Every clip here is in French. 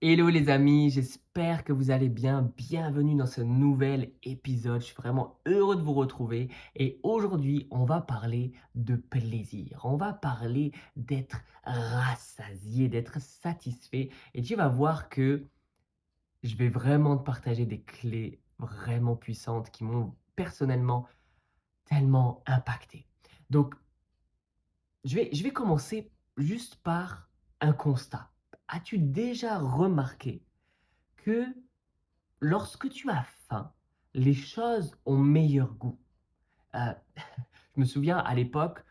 Hello les amis, j'espère que vous allez bien. Bienvenue dans ce nouvel épisode. Je suis vraiment heureux de vous retrouver. Et aujourd'hui, on va parler de plaisir. On va parler d'être rassasié, d'être satisfait. Et tu vas voir que je vais vraiment te partager des clés vraiment puissantes qui m'ont personnellement tellement impacté. Donc, je vais commencer juste par un constat. As-tu déjà remarqué que lorsque tu as faim, les choses ont meilleur goût? Heu, je me souviens à l'époque,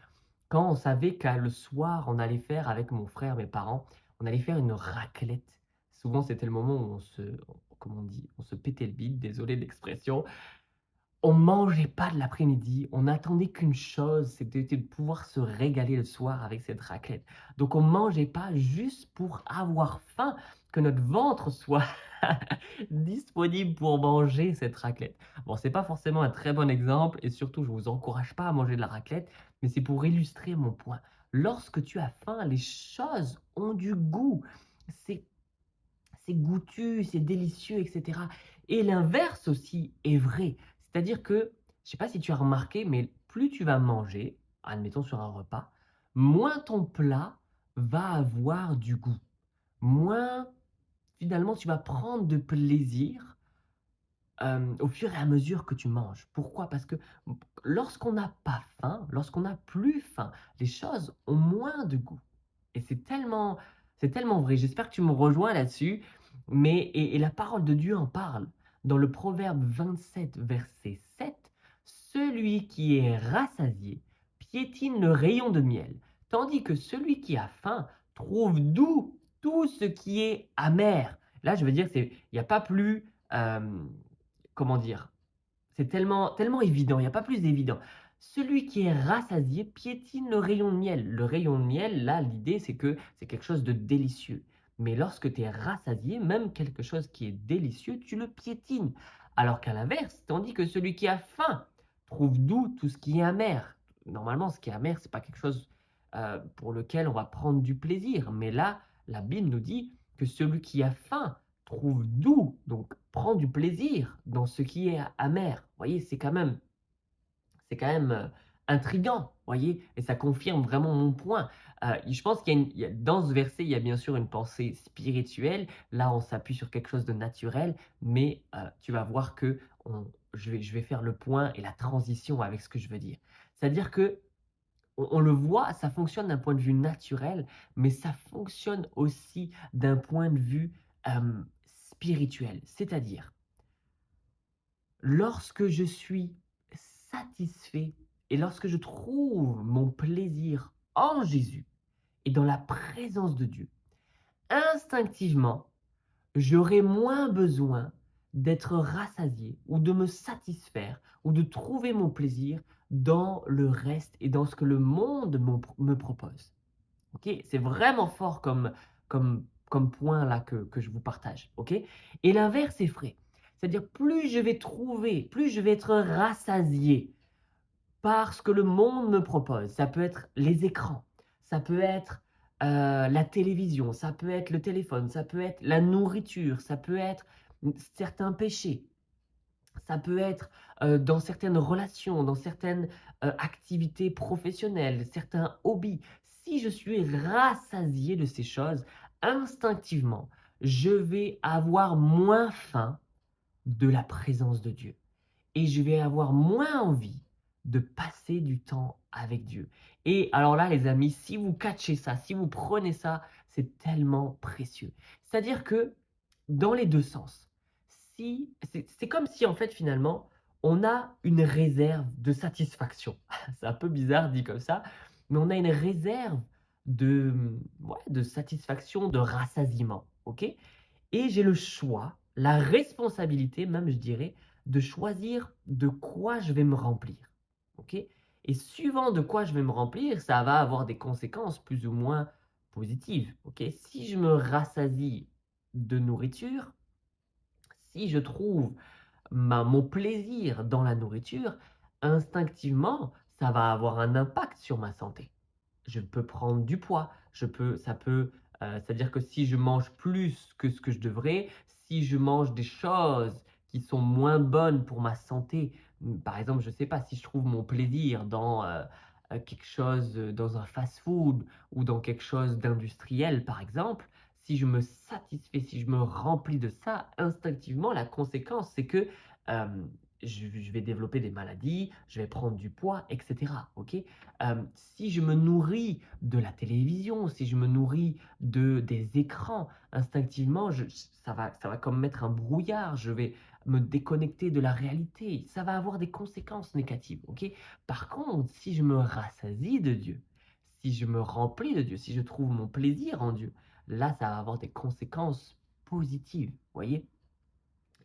quand on savait qu'à le soir, on allait faire avec mon frère, mes parents, on allait faire une raclette. Souvent, c'était le moment où comment on dit? On se pétait le bide, désolé de l'expression. On mangeait pas de l'après-midi, on n'attendait qu'une chose, c'était de pouvoir se régaler le soir avec cette raclette. Donc on mangeait pas juste pour avoir faim, que notre ventre soit disponible pour manger cette raclette. Bon, c'est pas forcément un très bon exemple et surtout je vous encourage pas à manger de la raclette, mais c'est pour illustrer mon point. Lorsque tu as faim, les choses ont du goût. C'est c'est goûtu, c'est délicieux, et cetera. Et l'inverse aussi est vrai. C'est-à-dire que, je ne sais pas si tu as remarqué, mais plus tu vas manger, admettons sur un repas, moins ton plat va avoir du goût. Moins, finalement, tu vas prendre de plaisir au fur et à mesure que tu manges. Pourquoi? Parce que lorsqu'on n'a pas faim, lorsqu'on n'a plus faim, les choses ont moins de goût. Et c'est tellement vrai. J'espère que tu me rejoins là-dessus. Mais, et la parole de Dieu en parle. Dans le Proverbe 27, verset 7, celui qui est rassasié piétine le rayon de miel, tandis que celui qui a faim trouve doux tout ce qui est amer. Là, je veux dire, il n'y a pas plus, comment dire, c'est tellement évident, il n'y a pas plus évident. Celui qui est rassasié piétine le rayon de miel. Le rayon de miel, là, l'idée, c'est que c'est quelque chose de délicieux. Mais lorsque tu es rassasié, même quelque chose qui est délicieux, tu le piétines. Alors qu'à l'inverse, tandis que celui qui a faim trouve doux tout ce qui est amer. Normalement, ce qui est amer, c'est pas quelque chose pour lequel on va prendre du plaisir. Mais là, la Bible nous dit que celui qui a faim trouve doux, donc prend du plaisir dans ce qui est amer. Vous voyez, c'est quand même intriguant, voyez, et ça confirme vraiment mon point. Je pense dans ce verset, il y a bien sûr une pensée spirituelle. Là, on s'appuie sur quelque chose de naturel, mais tu vas voir que je vais faire le point et la transition avec ce que je veux dire. C'est-à-dire que on le voit, ça fonctionne d'un point de vue naturel, mais ça fonctionne aussi d'un point de vue spirituel. C'est-à-dire, lorsque je suis satisfait et lorsque je trouve mon plaisir en Jésus et dans la présence de Dieu, instinctivement, j'aurai moins besoin d'être rassasié ou de me satisfaire ou de trouver mon plaisir dans le reste et dans ce que le monde me propose. Ok, c'est vraiment fort comme point là que je vous partage. Ok, et l'inverse est vrai. C'est-à-dire, plus je vais être rassasié par ce que le monde me propose. Ça peut être les écrans, ça peut être la télévision, ça peut être le téléphone, ça peut être la nourriture, ça peut être certains péchés, ça peut être dans certaines relations, dans certaines activités professionnelles, certains hobbies. Si je suis rassasié de ces choses, instinctivement, je vais avoir moins faim de la présence de Dieu. Et je vais avoir moins envie de passer du temps avec Dieu. Et alors là, les amis, si vous catchez ça, si vous prenez ça, c'est tellement précieux. C'est-à-dire que dans les deux sens, si c'est comme si en fait finalement on a une réserve de satisfaction. C'est un peu bizarre dit comme ça, mais on a une réserve de, ouais, de satisfaction, de rassasiement, ok? Et j'ai le choix, la responsabilité même, je dirais, de choisir de quoi je vais me remplir. Ok? Et suivant de quoi je vais me remplir, ça va avoir des conséquences plus ou moins positives. Ok? Si je me rassasie de nourriture, si je trouve mon plaisir dans la nourriture, instinctivement, ça va avoir un impact sur ma santé. Je peux prendre du poids, ça peut C'est-à-dire que si je mange plus que ce que je devrais, si je mange des choses qui sont moins bonnes pour ma santé, par exemple, je ne sais pas, si je trouve mon plaisir dans, quelque chose, dans un fast-food ou dans quelque chose d'industriel, par exemple, si je me satisfais, si je me remplis de ça, instinctivement, la conséquence, c'est que, hem, je vais développer des maladies, je vais prendre du poids et cetera, OK? Si je me nourris de la télévision, si je me nourris des écrans, instinctivement, ça va comme mettre un brouillard, je vais me déconnecter de la réalité, ça va avoir des conséquences négatives, OK? Par contre, si je me rassasie de Dieu, si je me remplis de Dieu, si je trouve mon plaisir en Dieu, là, ça va avoir des conséquences positives, vous voyez?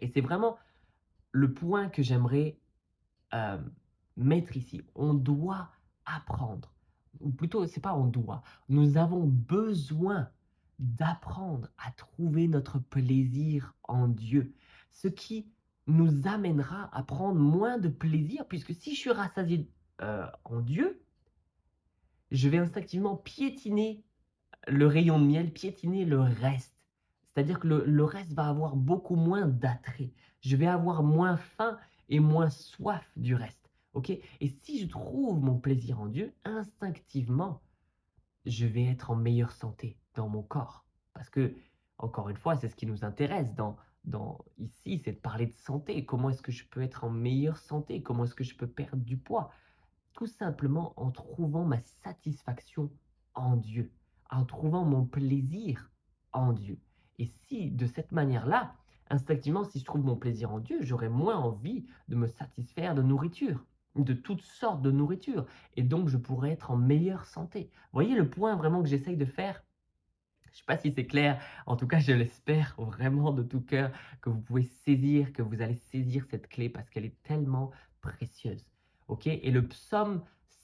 Et c'est vraiment le point que j'aimerais hem, mettre ici. On doit apprendre, ou plutôt, c'est pas on doit, nous avons besoin d'apprendre à trouver notre plaisir en Dieu. Ce qui nous amènera à prendre moins de plaisir, puisque si je suis rassasié, en Dieu, je vais instinctivement piétiner le rayon de miel, piétiner le reste. C'est-à-dire que le reste va avoir beaucoup moins d'attrait. Je vais avoir moins faim et moins soif du reste. OK? Et si je trouve mon plaisir en Dieu, instinctivement, je vais être en meilleure santé dans mon corps. Parce que, encore une fois, c'est ce qui nous intéresse ici, c'est de parler de santé. Comment est-ce que je peux être en meilleure santé? Comment est-ce que je peux perdre du poids? Tout simplement en trouvant ma satisfaction en Dieu, en trouvant mon plaisir en Dieu. Et si de cette manière-là, instinctivement, si je trouve mon plaisir en Dieu, j'aurai moins envie de me satisfaire de nourriture, de toutes sortes de nourriture. Et donc, je pourrai être en meilleure santé. Vous voyez le point vraiment que j'essaye de faire? Je ne sais pas si c'est clair. En tout cas, je l'espère vraiment de tout cœur que vous pouvez saisir, que vous allez saisir cette clé parce qu'elle est tellement précieuse. OK? Et le psaume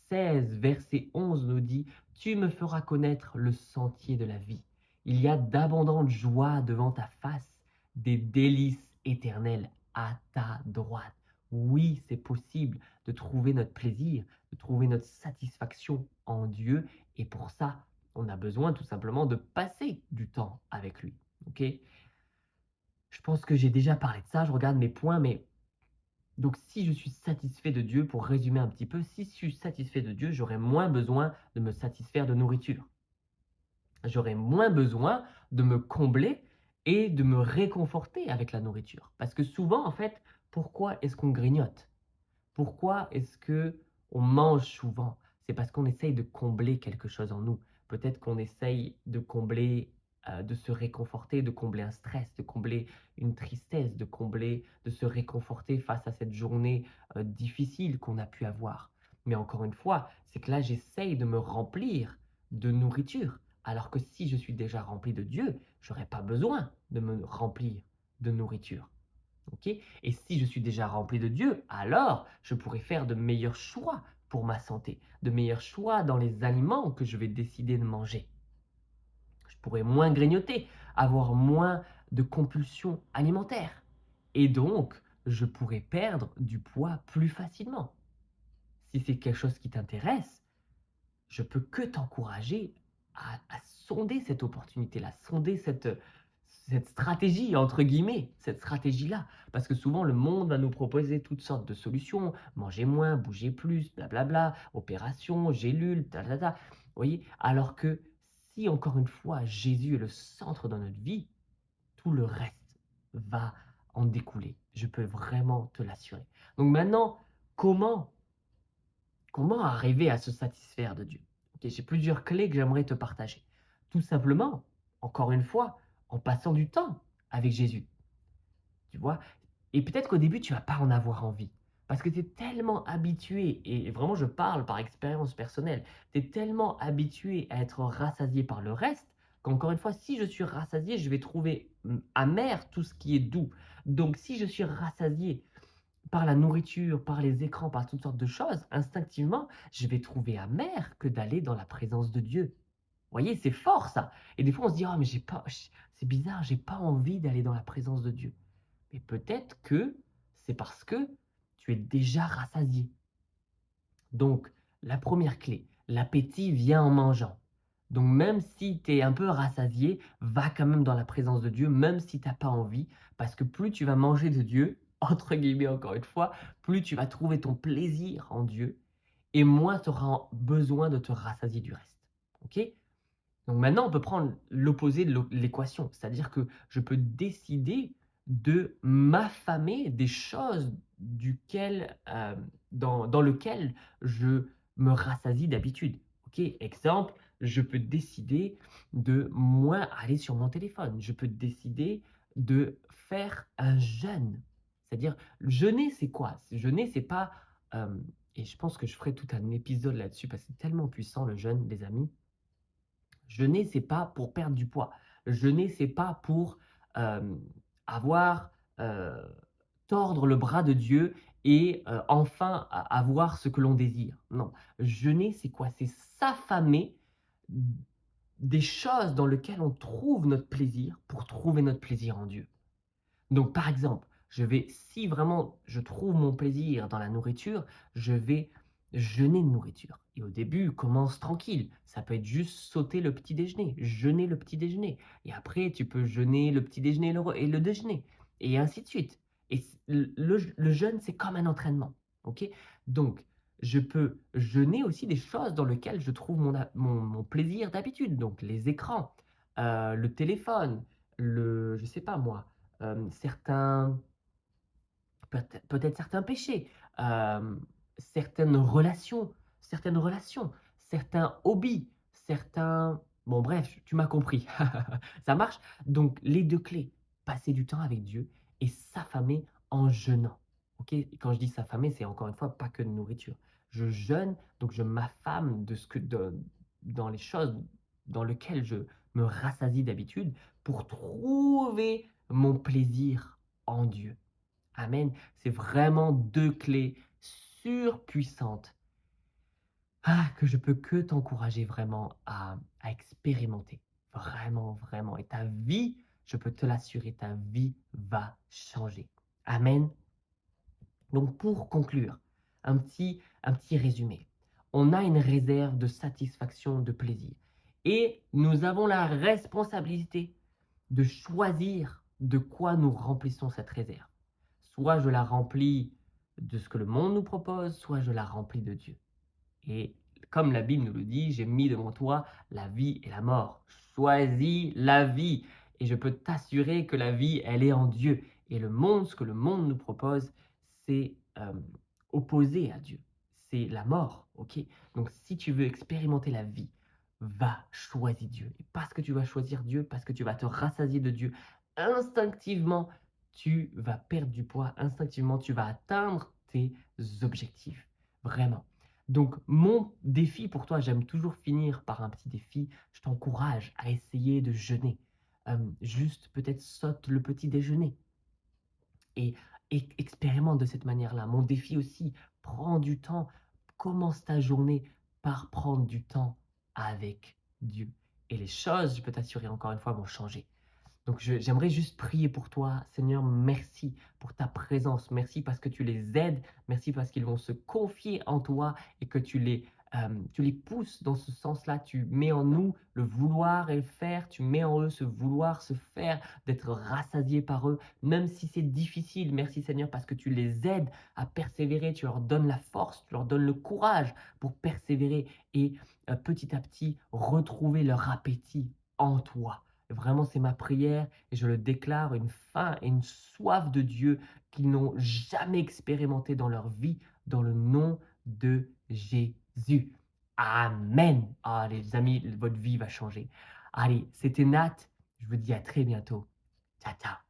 16, verset 11 nous dit: «Tu me feras connaître le sentier de la vie. Il y a d'abondantes joies devant ta face, des délices éternelles à ta droite». Oui, c'est possible de trouver notre plaisir, de trouver notre satisfaction en Dieu, et pour ça, on a besoin tout simplement de passer du temps avec lui. OK? Je pense que j'ai déjà parlé de ça, je regarde mes points, mais donc si je suis satisfait de Dieu, pour résumer un petit peu, si je suis satisfait de Dieu, j'aurai moins besoin de me satisfaire de nourriture. J'aurai moins besoin de me combler et de me réconforter avec la nourriture. Parce que souvent, en fait, pourquoi est-ce qu'on grignote? Pourquoi est-ce que on mange souvent? C'est parce qu'on essaye de combler quelque chose en nous. Peut-être qu'on essaye de combler, de se réconforter, de combler un stress, de combler une tristesse, de se réconforter face à cette journée, difficile qu'on a pu avoir. Mais encore une fois, c'est que là, j'essaye de me remplir de nourriture. Alors que si je suis déjà rempli de Dieu, j'aurais pas besoin de me remplir de nourriture. OK? Et si je suis déjà rempli de Dieu, alors je pourrai faire de meilleurs choix pour ma santé, de meilleurs choix dans les aliments que je vais décider de manger. Je pourrai moins grignoter, avoir moins de compulsions alimentaires. Et donc, je pourrai perdre du poids plus facilement. Si c'est quelque chose qui t'intéresse, je peux que t'encourager à sonder cette opportunité-là, sonder cette stratégie, entre guillemets, cette stratégie-là. Parce que souvent, le monde va nous proposer toutes sortes de solutions. Manger moins, bouger plus, blablabla, opération, gélules, ta, ta, ta. Vous voyez? Alors que si, encore une fois, Jésus est le centre de notre vie, tout le reste va en découler. Je peux vraiment te l'assurer. Donc maintenant, comment Comment arriver à se satisfaire de Dieu? OK, j'ai plusieurs clés que j'aimerais te partager. Tout simplement, encore une fois, en passant du temps avec Jésus, tu vois? Et peut-être qu'au début, tu vas pas en avoir envie parce que tu es tellement habitué, et vraiment je parle par expérience personnelle, tu es tellement habitué à être rassasié par le reste qu'encore une fois, si je suis rassasié, je vais trouver, amer tout ce qui est doux. Donc si je suis rassasié par la nourriture, par les écrans, par toutes sortes de choses, instinctivement, je vais trouver amer que d'aller dans la présence de Dieu. Vous voyez, c'est fort ça. Et des fois, on se dit: «Oh mais j'ai pas c'est bizarre, j'ai pas envie d'aller dans la présence de Dieu». Mais peut-être que c'est parce que tu es déjà rassasié. Donc, la première clé, l'appétit vient en mangeant. Donc même si tu es un peu rassasié, va quand même dans la présence de Dieu, même si tu as pas envie, parce que plus tu vas manger de Dieu, entre guillemets encore une fois, plus tu vas trouver ton plaisir en Dieu et moins tu auras besoin de te rassasier du reste. OK? Donc maintenant, on peut prendre l'opposé de l'équation, c'est-à-dire que je peux décider de m'affamer des choses dans lequel je me rassasie d'habitude. OK? Exemple, je peux décider de moins aller sur mon téléphone. Je peux décider de faire un jeûne. C'est-à-dire, jeûner, c'est quoi? Jeûner, c'est pas, hem et je pense que je ferai tout un épisode là-dessus parce que c'est tellement puissant le jeûne, les amis. Jeûner, c'est pas pour perdre du poids. Jeûner, c'est pas pour, hem, avoir, heu, tordre le bras de Dieu et enfin avoir ce que l'on désire. Non, jeûner, c'est quoi? C'est s'affamer des choses dans lesquelles on trouve notre plaisir pour trouver notre plaisir en Dieu. Donc, par exemple, si vraiment je trouve mon plaisir dans la nourriture, je vais jeûner de nourriture. Et au début, commence tranquille. Ça peut être juste sauter le petit déjeuner, jeûner le petit déjeuner. Et après, tu peux jeûner le petit déjeuner et le déjeuner. Et ainsi de suite. Et le jeûne, c'est comme un entraînement. OK? Donc, je peux jeûner aussi des choses dans lesquelles je trouve mon plaisir d'habitude. Donc, les écrans, le téléphone, je sais pas moi, certains peut-être certains péchés, hem, certaines relations, certains hobbies, certains bon bref, tu m'as compris. Ça marche? Donc les 2 clés, passer du temps avec Dieu et s'affamer en jeûnant. OK? Et quand je dis s'affamer, c'est encore une fois pas que de nourriture. Je jeûne, donc je m'affame dans les choses dans lesquelles je me rassasie d'habitude pour trouver mon plaisir en Dieu. Amen. C'est vraiment 2 clés surpuissantes, que je peux que t'encourager vraiment à expérimenter. Vraiment, vraiment et ta vie, je peux te l'assurer, ta vie va changer. Amen. Donc pour conclure, un petit résumé. On a une réserve de satisfaction, de plaisir et nous avons la responsabilité de choisir de quoi nous remplissons cette réserve. Soit je la remplis de ce que le monde nous propose, soit je la remplis de Dieu. Et comme la Bible nous le dit, j'ai mis devant toi la vie et la mort. Choisis la vie. Et je peux t'assurer que la vie, elle est en Dieu. Et ce que le monde nous propose, c'est opposé à Dieu. C'est la mort. Ok? Donc si tu veux expérimenter la vie, va choisir Dieu. Et parce que tu vas choisir Dieu, parce que tu vas te rassasier de Dieu, instinctivement, tu vas perdre du poids. Instinctivement, tu vas atteindre tes objectifs. Vraiment. Donc, mon défi pour toi, j'aime toujours finir par un petit défi. Je t'encourage à essayer de jeûner. Juste peut-être saute le petit déjeuner et, et expérimente de cette manière-là. Mon défi aussi, prends du temps. Commence ta journée par prendre du temps avec Dieu. Et les choses, je peux t'assurer encore une fois, vont changer. Donc j'aimerais juste prier pour toi. Seigneur, merci pour ta présence. Merci parce que tu les aides. Merci parce qu'ils vont se confier en toi et que tu les pousses dans ce sens-là. Tu mets en nous le vouloir et le faire. Tu mets en eux ce vouloir, se faire, d'être rassasié par eux, même si c'est difficile. Merci Seigneur parce que tu les aides à persévérer. Tu leur donnes la force, tu leur donnes le courage pour persévérer et petit à petit retrouver leur appétit en toi. Vraiment, c'est ma prière et je le déclare, une faim et une soif de Dieu qu'ils n'ont jamais expérimenté dans leur vie, dans le nom de Jésus. Amen. Ah, les amis, votre vie va changer. Allez, c'était Nat. Je vous dis à très bientôt. Ciao, ciao.